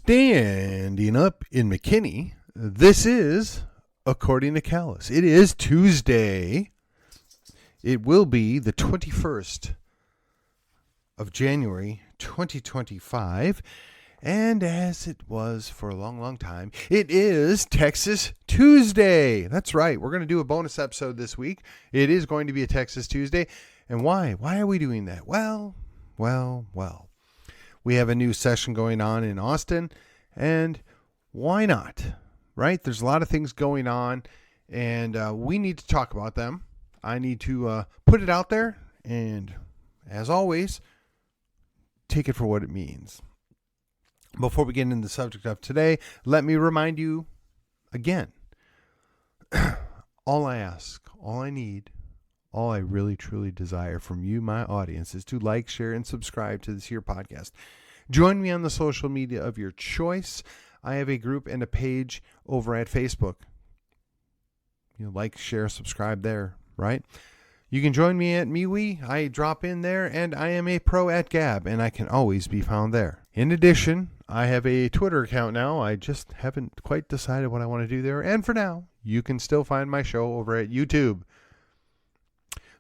Standing up in McKinney, this is According to Callus. It is Tuesday. It will be the 21st of January, 2025. And as it was for a long, long time, it is Texas Tuesday. That's right. We're going to do a bonus episode this week. It is going to be a Texas Tuesday. And why? Why are we doing that? Well. We have a new session going on in Austin, and why not, right? There's a lot of things going on, and we need to talk about them. I need to put it out there, and as always, take it for what it means. Before we get into the subject of today, let me remind you again, all I ask, all I need, all I really, truly desire from you, my audience, is to like, share, and subscribe to this here podcast. Join me on the social media of your choice. I have a group and a page over at Facebook. Like, share, subscribe there, right? You can join me at MeWe. I drop in there, and I am a pro at Gab, and I can always be found there. In addition, I have a Twitter account now. I just haven't quite decided what I want to do there. And for now, you can still find my show over at YouTube.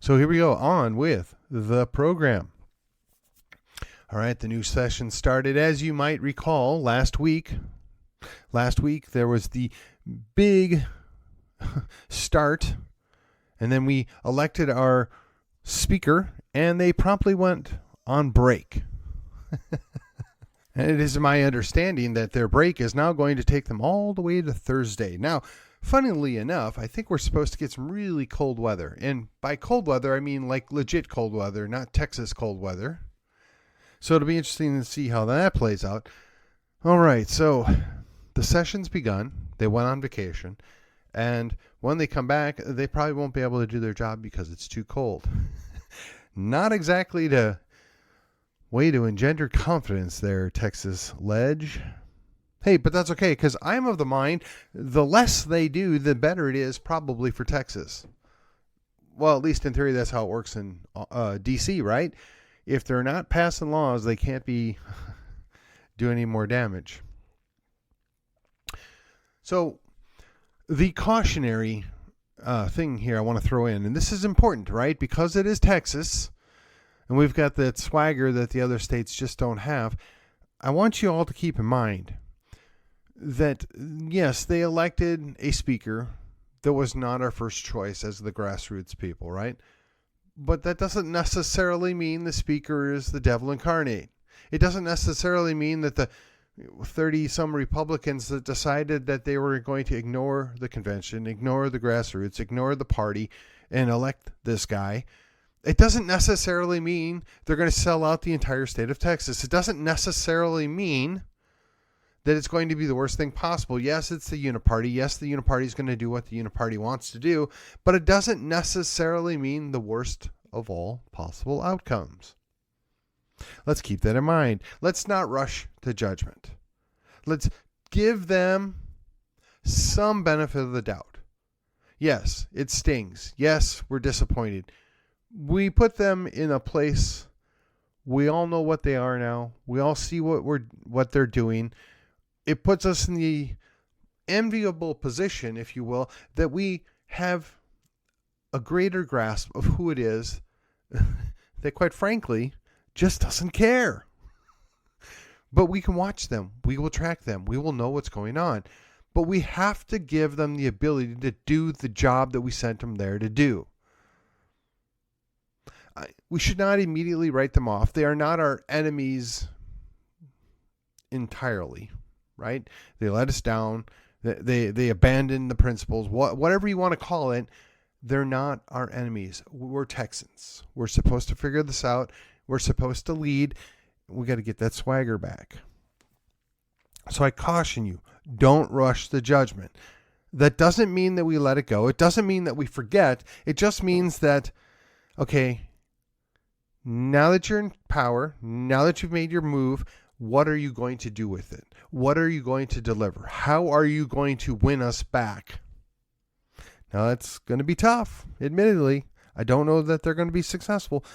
So here we go, on with the program. All right, the new session started, as you might recall, last week. Last week, there was the big start, and then we elected our speaker, and they promptly went on break. And it is my understanding that their break is now going to take them all the way to Thursday. Now, funnily enough, I think we're supposed to get some really cold weather. And by cold weather, I mean like legit cold weather, not Texas cold weather. So it'll be interesting to see how that plays out. All right, so the session's begun. They went on vacation. And when they come back, they probably won't be able to do their job because it's too cold. Not exactly the way to engender confidence there, Texas Ledge. Hey, but that's okay, because I'm of the mind, the less they do, the better it is probably for Texas. Well, at least in theory, that's how it works in D.C., right? If they're not passing laws, they can't be doing any more damage. So the cautionary thing here I want to throw in, and this is important, right? Because it is Texas, and we've got that swagger that the other states just don't have. I want you all to keep in mind that, yes, they elected a speaker that was not our first choice as the grassroots people, right? But that doesn't necessarily mean the speaker is the devil incarnate. It doesn't necessarily mean that the 30-some Republicans that decided that they were going to ignore the convention, ignore the grassroots, ignore the party, and elect this guy. It doesn't necessarily mean they're going to sell out the entire state of Texas. It doesn't necessarily mean that it's going to be the worst thing possible. Yes, it's the uniparty. Yes, the uniparty is going to do what the uniparty wants to do, but it doesn't necessarily mean the worst of all possible outcomes. Let's keep that in mind. Let's not rush to judgment. Let's give them some benefit of the doubt. Yes, it stings. Yes, we're disappointed. We put them in a place, we all know what they are now. We all see what they're doing. It puts us in the enviable position, if you will, that we have a greater grasp of who it is that, quite frankly, just doesn't care. But we can watch them. We will track them. We will know what's going on. But we have to give them the ability to do the job that we sent them there to do. We should not immediately write them off. They are not our enemies entirely, right? They let us down. They abandoned the principles. Whatever you want to call it, they're not our enemies. We're Texans. We're supposed to figure this out. We're supposed to lead. We got to get that swagger back. So I caution you, don't rush the judgment. That doesn't mean that we let it go. It doesn't mean that we forget. It just means that, okay, now that you're in power, now that you've made your move, what are you going to do with it? What are you going to deliver? How are you going to win us back? Now, that's going to be tough, admittedly. I don't know that they're going to be successful,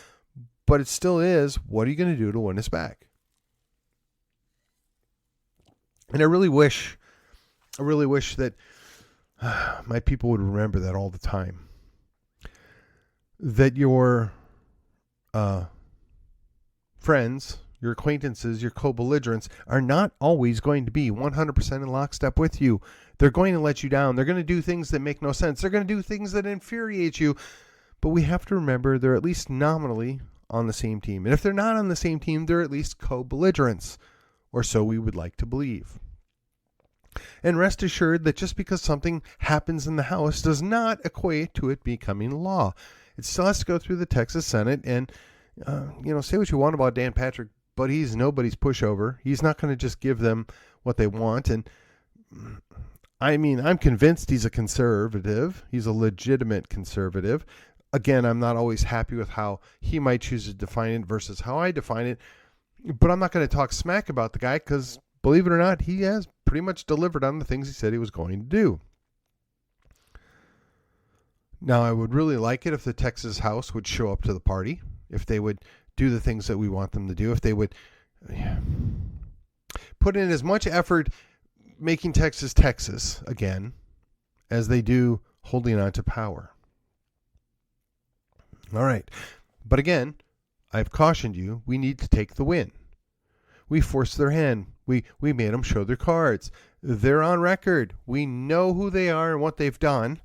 but it still is, what are you going to do to win us back? And I really wish that my people would remember that all the time. That your friends, your acquaintances, your co-belligerents are not always going to be 100% in lockstep with you. They're going to let you down. They're going to do things that make no sense. They're going to do things that infuriate you. But we have to remember they're at least nominally on the same team. And if they're not on the same team, they're at least co-belligerents, or so we would like to believe. And rest assured that just because something happens in the House does not equate to it becoming law. It still has to go through the Texas Senate. And, say what you want about Dan Patrick, but he's nobody's pushover. He's not going to just give them what they want. And I'm convinced he's a conservative. He's a legitimate conservative. Again, I'm not always happy with how he might choose to define it versus how I define it. But I'm not going to talk smack about the guy because, believe it or not, he has pretty much delivered on the things he said he was going to do. Now, I would really like it if the Texas House would show up to the party, if they would do the things that we want them to do, if they would put in as much effort making Texas Texas again as they do holding on to power. All right. But again, I've cautioned you, we need to take the win. We forced their hand. We made them show their cards. They're on record. We know who they are and what they've done.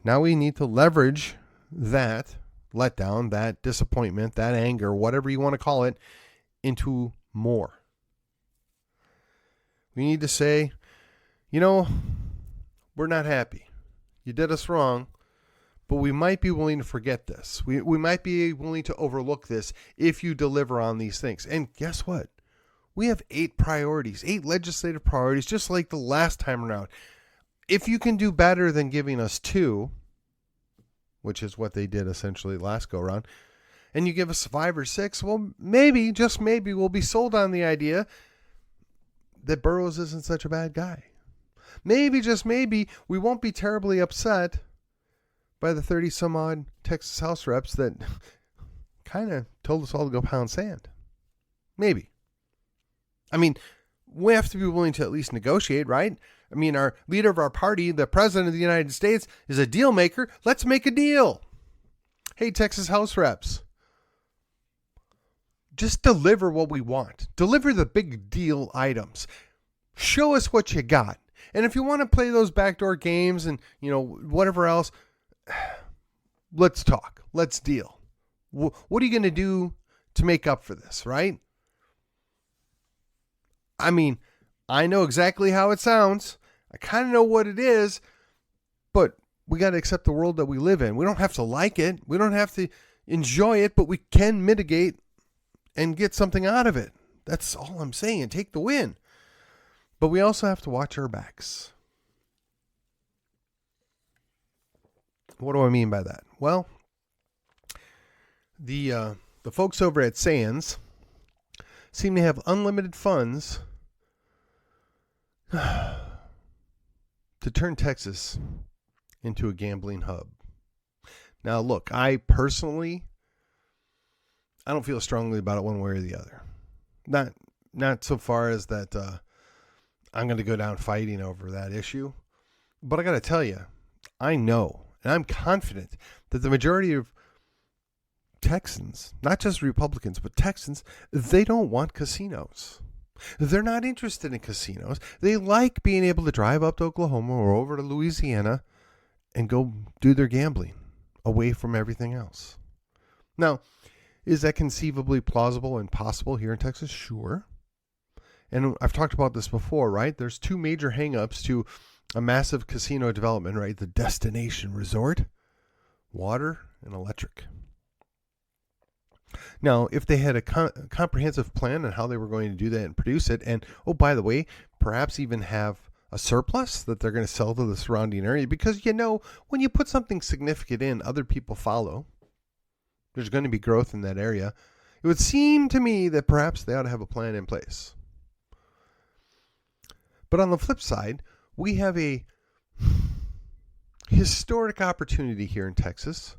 Now we need to leverage that letdown, that disappointment, that anger, whatever you want to call it, into more. We need to say, we're not happy. You did us wrong, but we might be willing to forget this. We might be willing to overlook this if you deliver on these things. And guess what? We have 8 priorities, 8 legislative priorities, just like the last time around. If you can do better than giving us 2, which is what they did essentially last go around, and you give us 5 or 6, well, maybe, just maybe, we'll be sold on the idea that Burrows isn't such a bad guy. Maybe, just maybe, we won't be terribly upset by the 30 some odd Texas House reps that kind of told us all to go pound sand. Maybe. We have to be willing to at least negotiate, right? Our leader of our party, the president of the United States, is a deal maker. Let's make a deal. Hey, Texas House reps, just deliver what we want. Deliver the big deal items. Show us what you got. And if you want to play those backdoor games and, whatever else, let's talk. Let's deal. What are you going to do to make up for this, right? I know exactly how it sounds. I kind of know what it is, but we got to accept the world that we live in. We don't have to like it. We don't have to enjoy it, but we can mitigate and get something out of it. That's all I'm saying. Take the win. But we also have to watch our backs. What do I mean by that? Well, the folks over at Sands seem to have unlimited funds to turn Texas into a gambling hub. Now, look, I personally, I don't feel strongly about it one way or the other. Not so far as that I'm going to go down fighting over that issue. But I got to tell you, I know, and I'm confident that the majority of Texans, not just Republicans, but Texans, they don't want casinos. They're not interested in casinos. They like being able to drive up to Oklahoma or over to Louisiana and go do their gambling away from everything else. Now, is that conceivably plausible and possible here in Texas? Sure. And I've talked about this before, right? There's 2 major hangups to a massive casino development, right? The destination resort, water and electric. Now, if they had a comprehensive plan on how they were going to do that and produce it, and, oh, by the way, perhaps even have a surplus that they're going to sell to the surrounding area, because, when you put something significant in, other people follow. There's going to be growth in that area. It would seem to me that perhaps they ought to have a plan in place. But on the flip side, we have a historic opportunity here in Texas.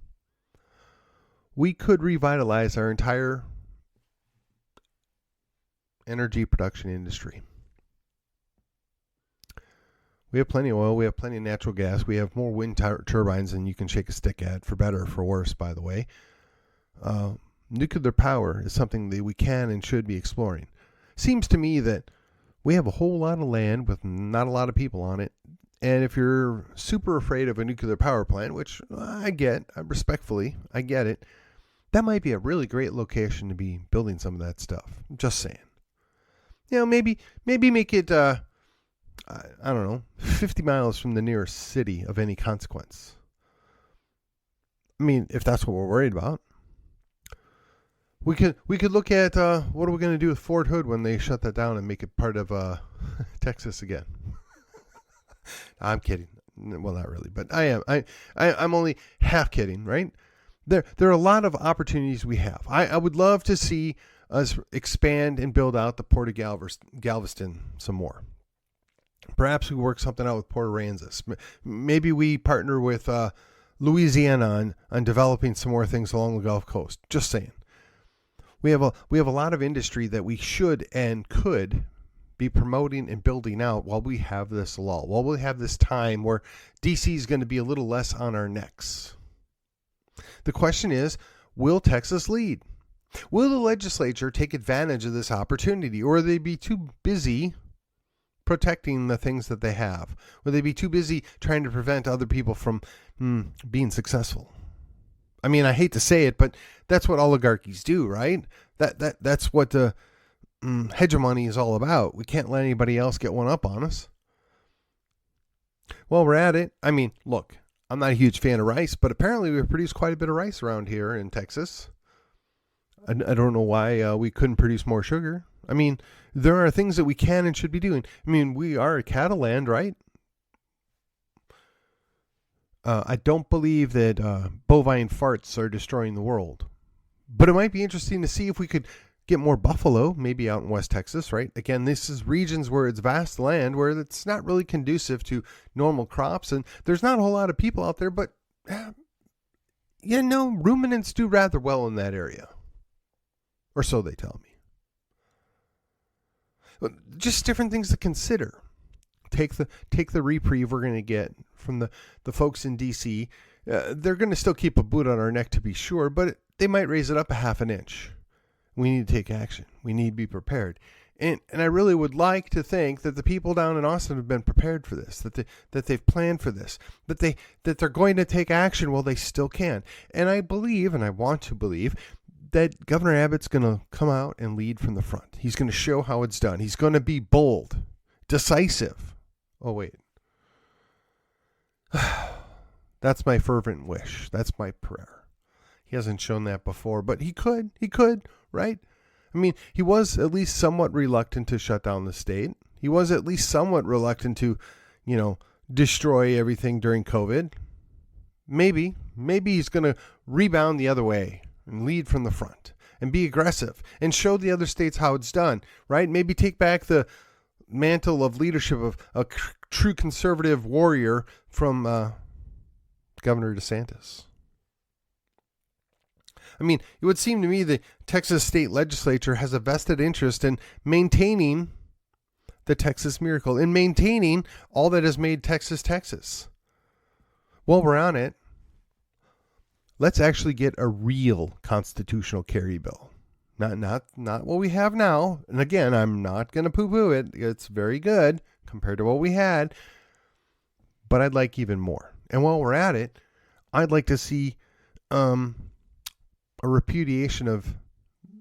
We could revitalize our entire energy production industry. We have plenty of oil. We have plenty of natural gas. We have more wind turbines than you can shake a stick at, for better or for worse, by the way. Nuclear power is something that we can and should be exploring. Seems to me that we have a whole lot of land with not a lot of people on it. And if you're super afraid of a nuclear power plant, which I get, respectfully, I get it, that might be a really great location to be building some of that stuff. I'm just saying. Maybe make it, I don't know, 50 miles from the nearest city of any consequence. I mean, if that's what we're worried about. We could look at what are we going to do with Fort Hood when they shut that down and make it part of Texas again. I'm kidding. Well, not really, but I am. I'm only half kidding, right? There are a lot of opportunities we have. I would love to see us expand and build out the Port of Galveston some more. Perhaps we work something out with Port Aransas. Maybe we partner with Louisiana on developing some more things along the Gulf Coast. Just saying. We have a lot of industry that we should and could be promoting and building out while we have this lull, while we have this time where DC is going to be a little less on our necks. The question is, will Texas lead? Will the legislature take advantage of this opportunity, or will they be too busy protecting the things that they have? Will they be too busy trying to prevent other people from being successful? I mean, I hate to say it, but that's what oligarchies do, right? That's what the hegemony is all about. We can't let anybody else get one up on us. Well, we're at it. I mean, look, I'm not a huge fan of rice, but apparently we produce quite a bit of rice around here in Texas. I don't know why we couldn't produce more sugar. I mean, there are things that we can and should be doing. I mean, we are a cattle land, right? I don't believe that bovine farts are destroying the world. But it might be interesting to see if we could get more buffalo, maybe out in West Texas, right? Again, this is regions where it's vast land, where it's not really conducive to normal crops, and there's not a whole lot of people out there, but, ruminants do rather well in that area. Or so they tell me. Just different things to consider. Take the reprieve we're going to get from the folks in D.C. They're going to still keep a boot on our neck to be sure, but they might raise it up a half an inch. We need to take action. We need to be prepared. And I really would like to think that the people down in Austin have been prepared for this, that they've planned for this, that they're going to take action while they still can. And I believe, and I want to believe, that Governor Abbott's going to come out and lead from the front. He's going to show how it's done. He's going to be bold, decisive. Oh, wait. That's my fervent wish. That's my prayer. He hasn't shown that before, but he could, right? I mean, he was at least somewhat reluctant to shut down the state. He was at least somewhat reluctant to, destroy everything during COVID. Maybe he's going to rebound the other way and lead from the front and be aggressive and show the other states how it's done, right? Maybe take back the mantle of leadership of a true conservative warrior from Governor DeSantis. I mean, it would seem to me the Texas state legislature has a vested interest in maintaining the Texas miracle, in maintaining all that has made Texas, Texas. While we're on it, let's actually get a real constitutional carry bill. Not what we have now. And again, I'm not going to poo-poo it. It's very good compared to what we had. But I'd like even more. And while we're at it, I'd like to see a repudiation of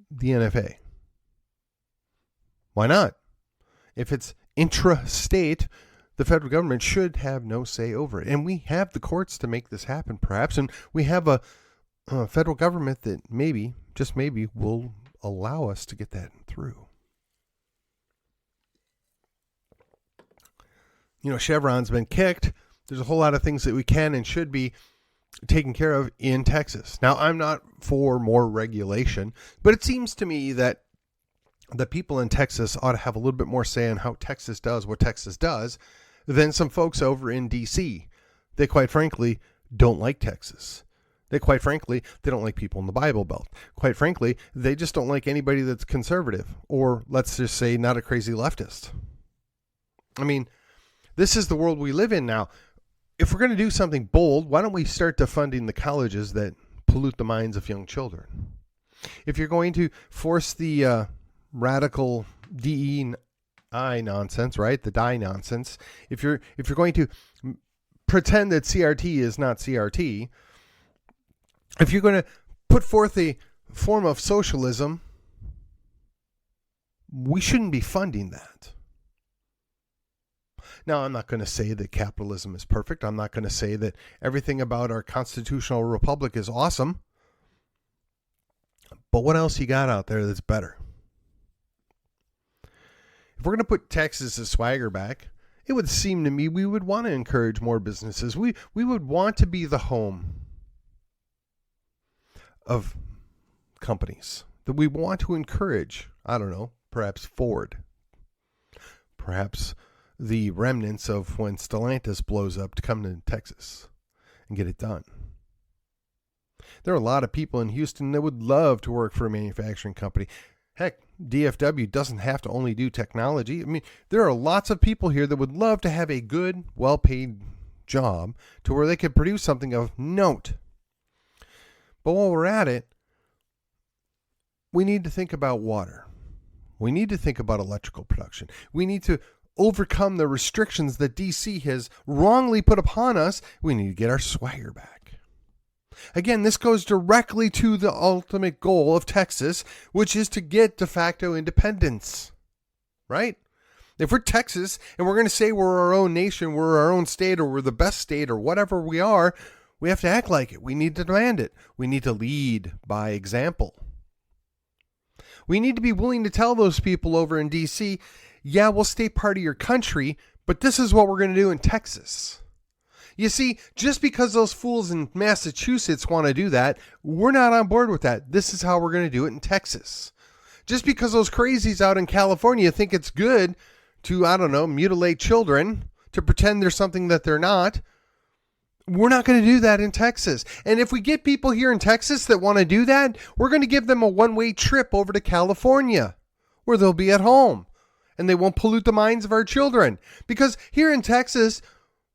the NFA. Why not? If it's intra-state, the federal government should have no say over it. And we have the courts to make this happen, perhaps. And we have a federal government that maybe, just maybe, will allow us to get that through. Chevron's been kicked. There's a whole lot of things that we can and should be taken care of in Texas. Now, I'm not for more regulation, but it seems to me that the people in Texas ought to have a little bit more say in how Texas does what Texas does than some folks over in D.C. They, quite frankly, don't like Texas. They don't like people in the Bible Belt. Quite frankly, they just don't like anybody that's conservative or, let's just say, not a crazy leftist. I mean, This is the world we live in now. If we're going to do something bold, why don't we start defunding the colleges that pollute the minds of young children? If you're going to force the radical DEI nonsense, right? The die nonsense. If you're going to pretend that CRT is not CRT, if you're going to put forth a form of socialism, we shouldn't be funding that. Now, I'm not going to say that capitalism is perfect. I'm not going to say that everything about our constitutional republic is awesome. But what else you got out there that's better? If we're going to put Texas's swagger back, it would seem to me we would want to encourage more businesses. We would want to be the home of companies that we want to encourage. I don't know, perhaps Ford. Perhaps the remnants of when Stellantis blows up to come to Texas and get it done. There are a lot of people in Houston that would love to work for a manufacturing company. Heck, DFW doesn't have to only do technology. I mean, there are lots of people here that would love to have a good, well-paid job to where they could produce something of note. But while we're at it, we need to think about water. We need to think about electrical production. We need to overcome the restrictions that DC has wrongly put upon us. We need to get our swagger back. Again, this goes directly to the ultimate goal of Texas, which is to get de facto independence, right? If we're Texas and we're going to say we're our own nation, we're our own state, or we're the best state, or whatever we are, we have to act like it. We need to demand it. We need to lead by example. We need to be willing to tell those people over in D.C., yeah, we'll stay part of your country, but this is what we're going to do in Texas. You see, just because those fools in Massachusetts want to do that, we're not on board with that. This is how we're going to do it in Texas. Just because those crazies out in California think it's good to, I don't know, mutilate children, to pretend they're something that they're not, we're not going to do that in Texas. And if we get people here in Texas that want to do that, we're going to give them a one-way trip over to California where they'll be at home and they won't pollute the minds of our children. Because here in Texas,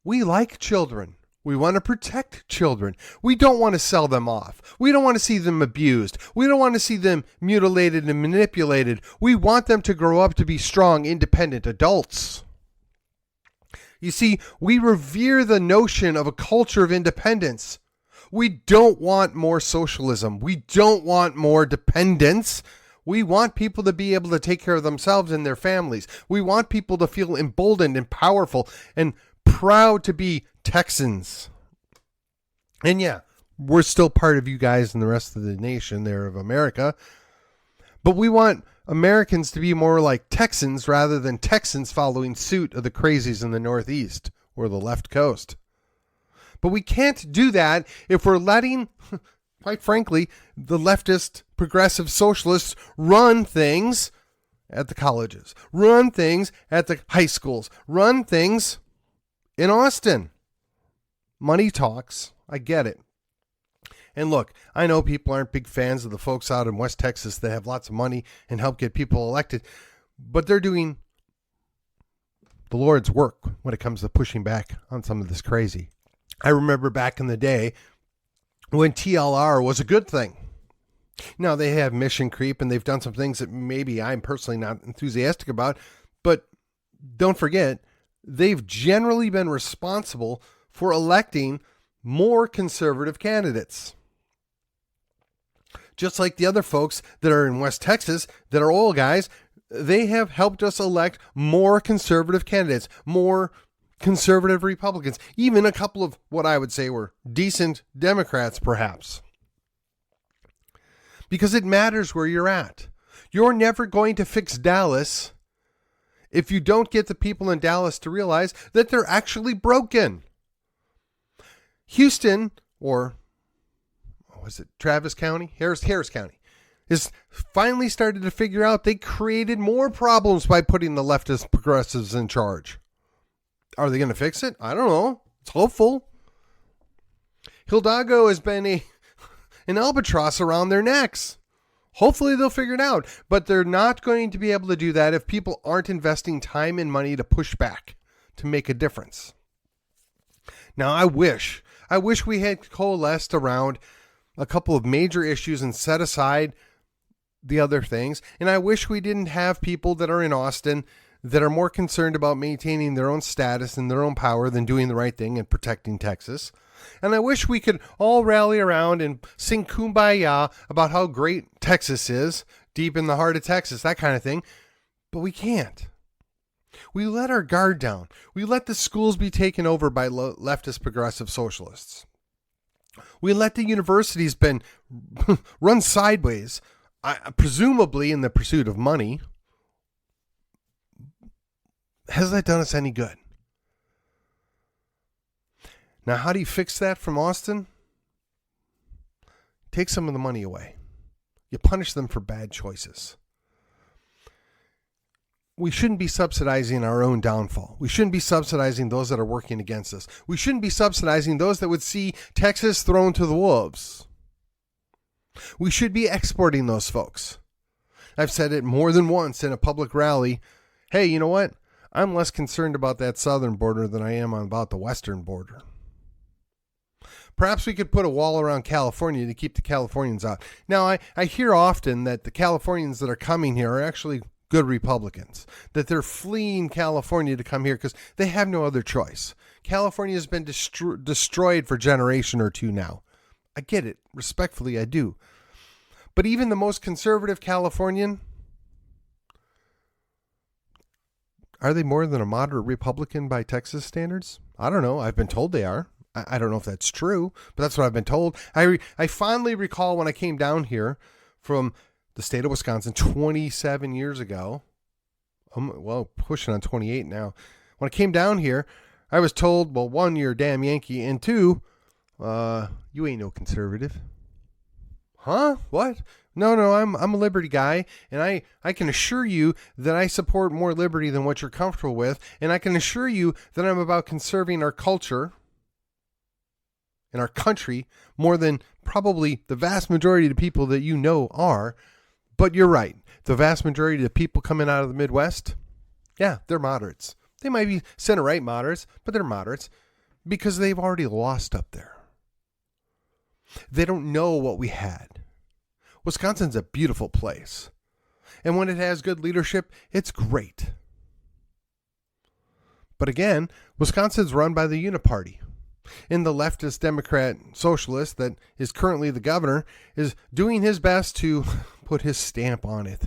we like children. We want to protect children. We don't want to sell them off. We don't want to see them abused. We don't want to see them mutilated and manipulated. We want them to grow up to be strong, independent adults. You see, we revere the notion of a culture of independence. We don't want more socialism. We don't want more dependence. We want people to be able to take care of themselves and their families. We want people to feel emboldened and powerful and proud to be Texans. And yeah, we're still part of you guys and the rest of the nation there of America. But we want Americans to be more like Texans rather than Texans following suit of the crazies in the Northeast or the left coast. But we can't do that if we're letting, quite frankly, the leftist progressive socialists run things at the colleges, run things at the high schools, run things in Austin. Money talks. I get it. And look, I know people aren't big fans of the folks out in West Texas that have lots of money and help get people elected, but they're doing the Lord's work when it comes to pushing back on some of this crazy. I remember back in the day when TLR was a good thing. Now they have mission creep and they've done some things that maybe I'm personally not enthusiastic about, but don't forget, they've generally been responsible for electing more conservative candidates. Just like the other folks that are in West Texas that are oil guys, they have helped us elect more conservative candidates, more conservative Republicans, even a couple of what I would say were decent Democrats, perhaps. Because it matters where you're at. You're never going to fix Dallas if you don't get the people in Dallas to realize that they're actually broken. Houston, or was it Travis County? Harris County, is finally started to figure out they created more problems by putting the leftist progressives in charge. Are they going to fix it? I don't know. It's hopeful. Hidalgo has been an albatross around their necks. Hopefully they'll figure it out, but they're not going to be able to do that if people aren't investing time and money to push back, to make a difference. Now, I wish we had coalesced around a couple of major issues and set aside the other things. And I wish we didn't have people that are in Austin that are more concerned about maintaining their own status and their own power than doing the right thing and protecting Texas. And I wish we could all rally around and sing Kumbaya about how great Texas is, deep in the heart of Texas, that kind of thing. But we can't. We let our guard down. We let the schools be taken over by leftist progressive socialists. We let the universities been run sideways, presumably in the pursuit of money. Has that done us any good? Now, how do you fix that from Austin? Take some of the money away. You punish them for bad choices. We shouldn't be subsidizing our own downfall. We shouldn't be subsidizing those that are working against us. We shouldn't be subsidizing those that would see Texas thrown to the wolves. We should be exporting those folks. I've said it more than once in a public rally. Hey, you know what? I'm less concerned about that southern border than I am about the western border. Perhaps we could put a wall around California to keep the Californians out. Now, I hear often that the Californians that are coming here are actually good Republicans, that they're fleeing California to come here because they have no other choice. California has been destroyed for a generation or two now. I get it. Respectfully, I do. But even the most conservative Californian, are they more than a moderate Republican by Texas standards? I don't know. I've been told they are. I don't know if that's true, but that's what I've been told. I fondly recall when I came down here from the state of Wisconsin 27 years ago. Well, pushing on 28 now. When I came down here, I was told, well, one, you're a damn Yankee, and two, you ain't no conservative. Huh? What? No, I'm a liberty guy, and I can assure you that I support more liberty than what you're comfortable with, and I can assure you that I'm about conserving our culture and our country more than probably the vast majority of the people that you know are. But you're right. The vast majority of the people coming out of the Midwest, yeah, they're moderates. They might be center-right moderates, but they're moderates because they've already lost up there. They don't know what we had. Wisconsin's a beautiful place. And when it has good leadership, it's great. But again, Wisconsin's run by the Uniparty. And the leftist Democrat socialist that is currently the governor is doing his best to put his stamp on it.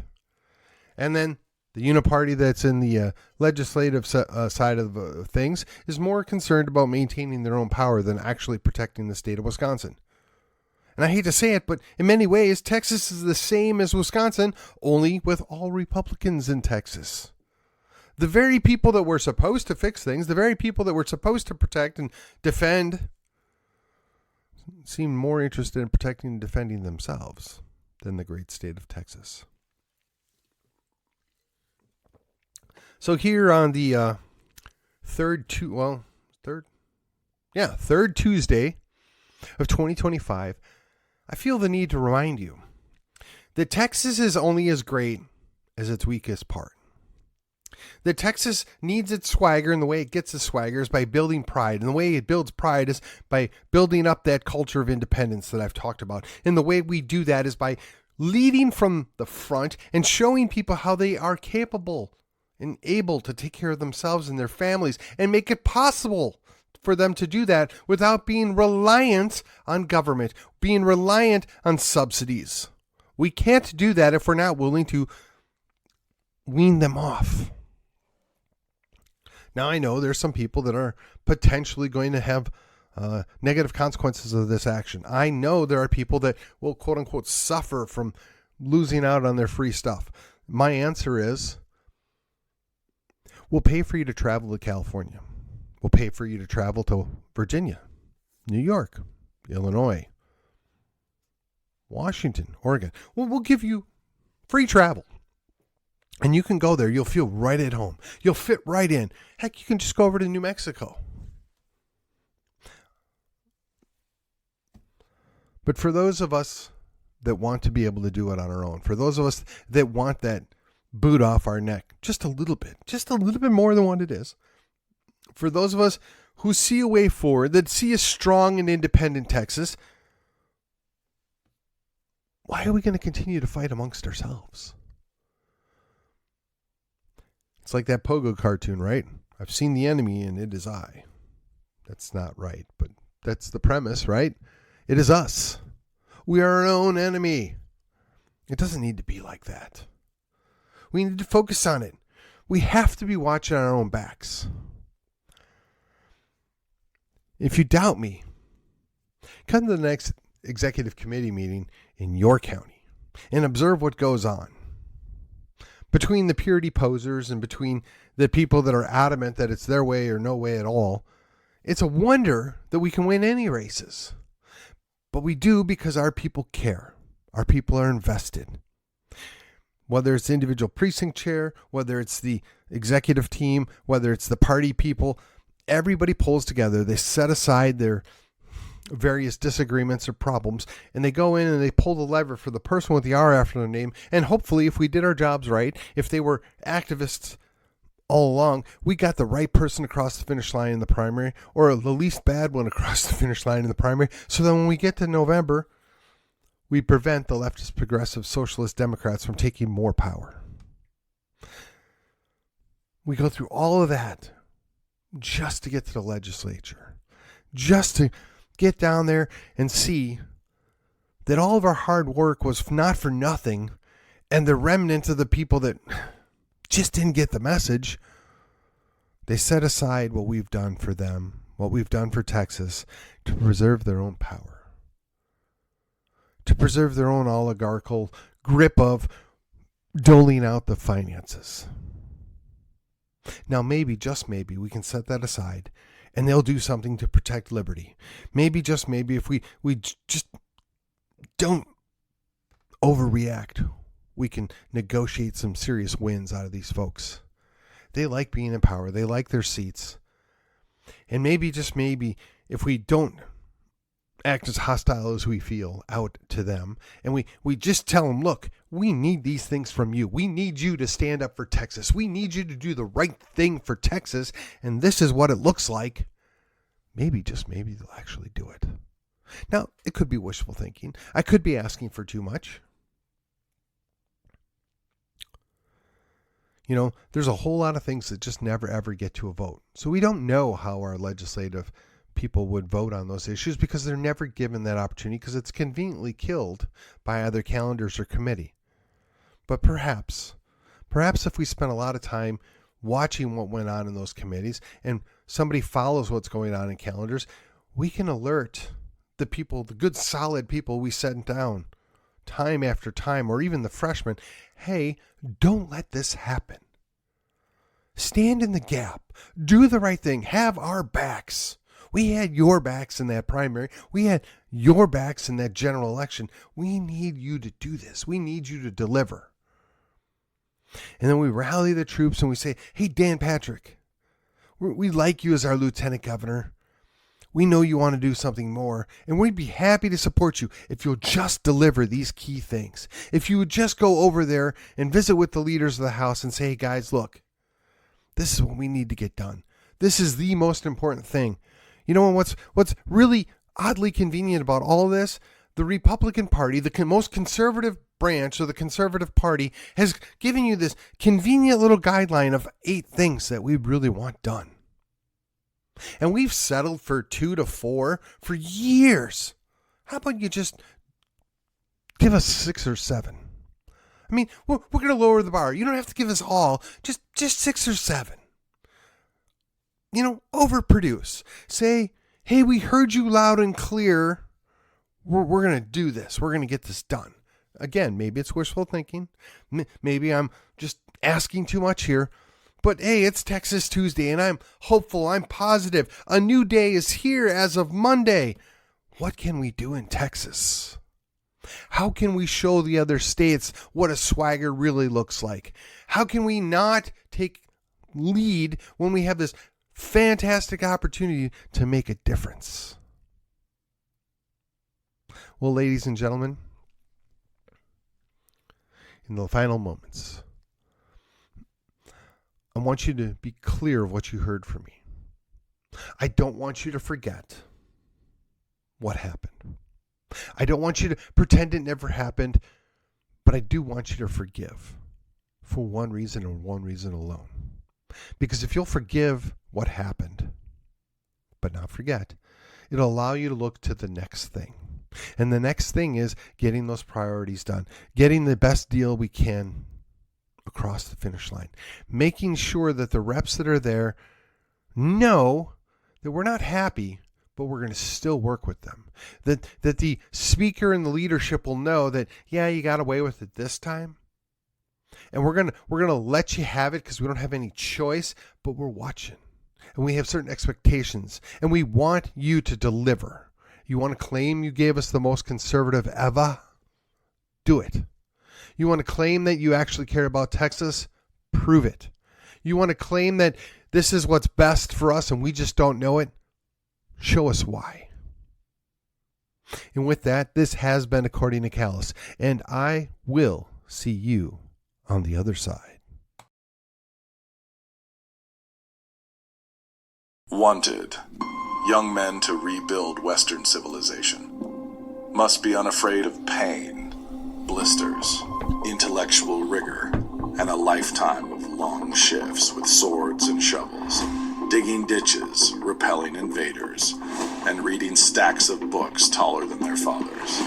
And then the Uniparty that's in the legislative side of things is more concerned about maintaining their own power than actually protecting the state of Wisconsin. And I hate to say it, but in many ways, Texas is the same as Wisconsin, only with all Republicans in Texas. The very people that were supposed to fix things, the very people that were supposed to protect and defend, seem more interested in protecting and defending themselves than the great state of Texas. So here on the third Tuesday of 2025, I feel the need to remind you that Texas is only as great as its weakest part. That Texas needs its swagger, and the way it gets its swagger is by building pride. And the way it builds pride is by building up that culture of independence that I've talked about. And the way we do that is by leading from the front and showing people how they are capable and able to take care of themselves and their families and make it possible for them to do that without being reliant on government, being reliant on subsidies. We can't do that if we're not willing to wean them off. Now, I know there's some people that are potentially going to have negative consequences of this action. I know there are people that will, quote unquote, suffer from losing out on their free stuff. My answer is, we'll pay for you to travel to California. We'll pay for you to travel to Virginia, New York, Illinois, Washington, Oregon. We'll give you free travel. And you can go there. You'll feel right at home. You'll fit right in. Heck, you can just go over to New Mexico. But for those of us that want to be able to do it on our own, for those of us that want that boot off our neck just a little bit more than what it is, For those of us who see a way forward, that see a strong and independent Texas, why are we going to continue to fight amongst ourselves? It's like that Pogo cartoon, right? I've seen the enemy and it is I. That's not right, but that's the premise, right? It is us. We are our own enemy. It doesn't need to be like that. We need to focus on it. We have to be watching our own backs. If you doubt me, come to the next executive committee meeting in your county and observe what goes on. Between the purity posers and between the people that are adamant that it's their way or no way at all, it's a wonder that we can win any races. But we do because our people care. Our people are invested. Whether it's the individual precinct chair, whether it's the executive team, whether it's the party people, everybody pulls together. They set aside their various disagreements or problems, and they go in and they pull the lever for the person with the R after their name. And hopefully, if we did our jobs right, if they were activists all along, we got the right person across the finish line in the primary, or the least bad one across the finish line in the primary, so that when we get to November, we prevent the leftist, progressive, socialist Democrats from taking more power. We go through all of that just to get to the legislature, just to get down there and see that all of our hard work was not for nothing, and the remnant of the people that just didn't get the message, they set aside what we've done for them, what we've done for Texas, to preserve their own power, to preserve their own oligarchical grip of doling out the finances. Now maybe, just maybe, we can set that aside and they'll do something to protect liberty. Maybe, just maybe, if we just don't overreact, we can negotiate some serious wins out of these folks. They like being in power. They like their seats. And maybe, just maybe, if we don't act as hostile as we feel out to them, and we just tell them, look, we need these things from you. We need you to stand up for Texas. We need you to do the right thing for Texas, and this is what it looks like. Maybe, just maybe, they'll actually do it. Now, it could be wishful thinking. I could be asking for too much. You know, there's a whole lot of things that just never, ever get to a vote. So we don't know how our legislative people would vote on those issues because they're never given that opportunity because it's conveniently killed by either calendars or committee. But perhaps if we spent a lot of time watching what went on in those committees and somebody follows what's going on in calendars, we can alert the people, the good solid people we sent down time after time, or even the freshmen, hey, don't let this happen. Stand in the gap. Do the right thing. Have our backs. We had your backs in that primary. We had your backs in that general election. We need you to do this. We need you to deliver. And then we rally the troops and we say, hey, Dan Patrick, we like you as our lieutenant governor. We know you want to do something more, and we'd be happy to support you if you'll just deliver these key things. If you would just go over there and visit with the leaders of the House and say, hey, guys, look, this is what we need to get done. This is the most important thing. You know what's really oddly convenient about all of this? The Republican Party, the most conservative branch of the Conservative Party, has given you this convenient little guideline of 8 things that we really want done. And we've settled for 2 to 4 for years. How about you just give us 6 or 7? I mean, we're going to lower the bar. You don't have to give us all. Just 6 or 7. You know, overproduce. Say, hey, we heard you loud and clear. We're going to do this. We're going to get this done. Again, maybe it's wishful thinking. Maybe I'm just asking too much here. But hey, it's Texas Tuesday, and I'm hopeful, I'm positive. A new day is here as of Monday. What can we do in Texas? How can we show the other states what a swagger really looks like? How can we not take lead when we have this fantastic opportunity to make a difference? Well, ladies and gentlemen, in the final moments, I want you to be clear of what you heard from me. I don't want you to forget what happened. I don't want you to pretend it never happened, but I do want you to forgive for one reason and one reason alone. Because if you'll forgive what happened, but not forget, it'll allow you to look to the next thing. And the next thing is getting those priorities done, getting the best deal we can across the finish line, making sure that the reps that are there know that we're not happy, but we're going to still work with them. That the speaker and the leadership will know that, yeah, you got away with it this time. And we're gonna let you have it because we don't have any choice, but we're watching. And we have certain expectations. And we want you to deliver. You want to claim you gave us the most conservative ever? Do it. You want to claim that you actually care about Texas? Prove it. You want to claim that this is what's best for us and we just don't know it? Show us why. And with that, this has been According to Callus, and I will see you on the other side. Wanted. Young men to rebuild Western civilization. Must be unafraid of pain, blisters, intellectual rigor, and a lifetime of long shifts with swords and shovels, digging ditches, repelling invaders, and reading stacks of books taller than their fathers.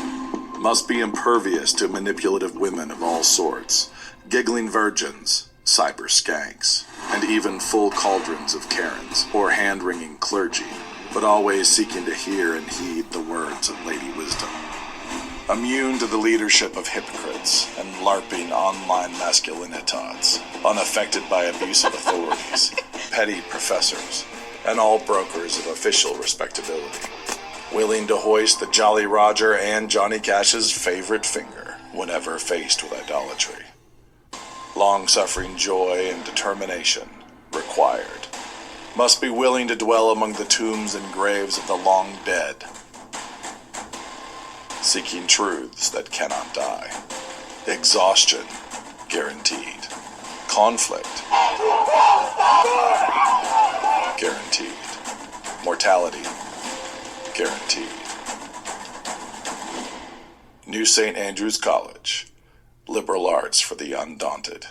Must be impervious to manipulative women of all sorts, giggling virgins, cyber skanks, and even full cauldrons of Karens or hand-wringing clergy, but always seeking to hear and heed the words of Lady Wisdom. Immune to the leadership of hypocrites and LARPing online masculinitats, unaffected by abusive authorities, petty professors, and all brokers of official respectability. Willing to hoist the Jolly Roger and Johnny Cash's favorite finger whenever faced with idolatry. Long-suffering joy and determination required. Must be willing to dwell among the tombs and graves of the long dead, seeking truths that cannot die. Exhaustion guaranteed. Conflict guaranteed. Mortality guaranteed. New St. Andrews College. Liberal arts for the undaunted.